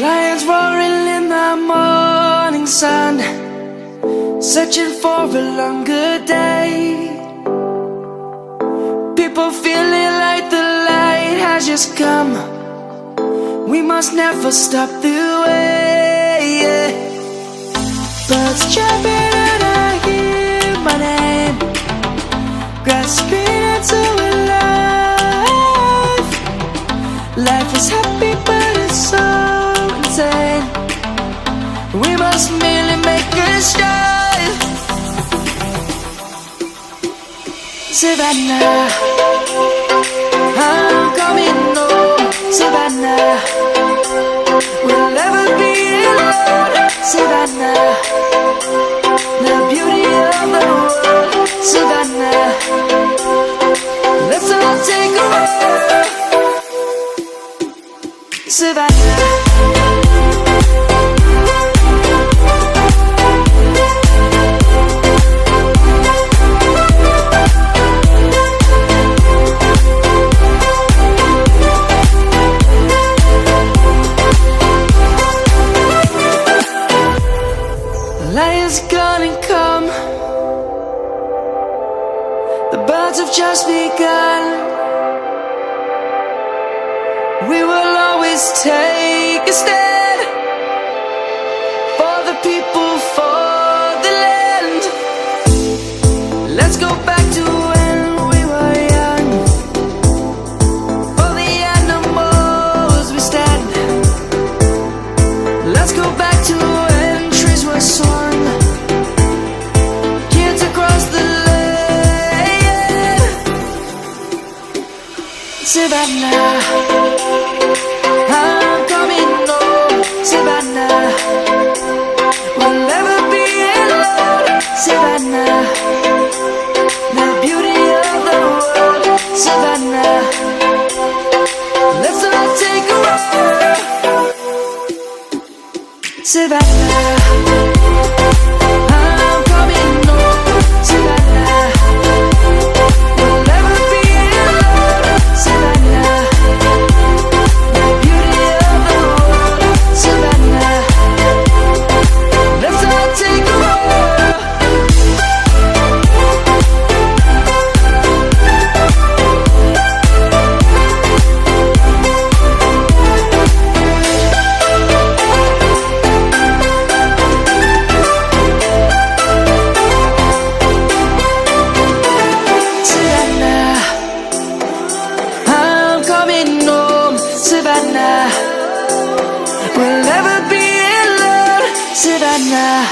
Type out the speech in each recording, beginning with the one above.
Lions roaring in the morning sun, searching for a longer day. People feeling like the light has just come. We must never stop the way. Birds chirping and I hear my name, grasping into a life. Life is happy but it's so insane. We must merely make a start. Savannah, I'm coming home. Savannah, we'll never be alone. Savannah, the beauty of the world. Savannah, let's all take a walk. Savannah. Lion's gonna come. The birds have just begun. We will always take a stand for the people, for the land. Let's go back to when we were young. For the animals we stand. Let's go back to when trees were swung. Kids across the land. Savannah, I'm coming home. Savannah, we'll never be alone. Savannah, the beauty of the world. Savannah, let's all take a walk. Savannah, I'm coming home. Savannah, we'll never be alone. Savannah, the beauty of the world. Savannah, let's all take a walk. Savannah, I'm coming home. Savannah, we'll never be alone. Savannah.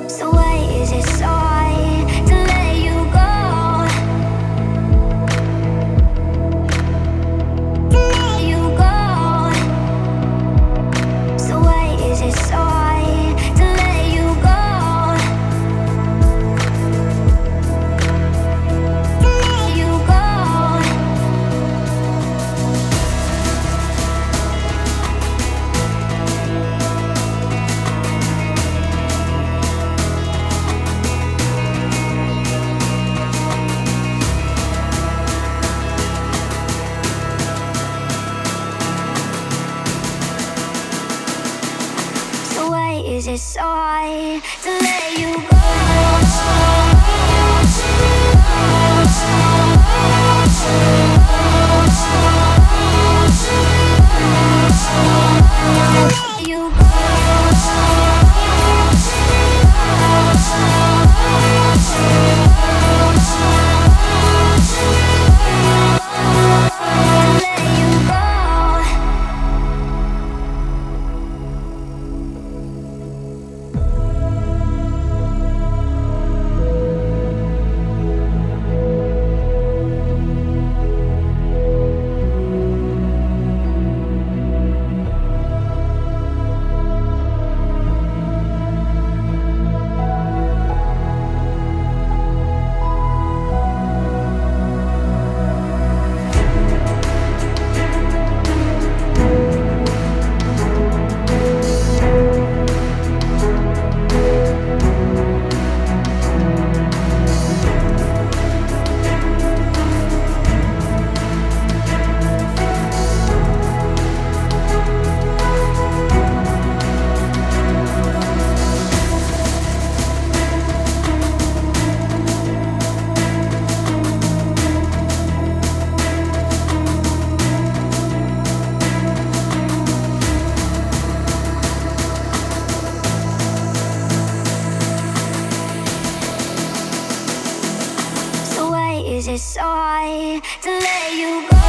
So why is it so hard to let you go? To let you go. So why is it so hard to let you go? To let you go. So why is it so hard to let you go? Let you to let you go.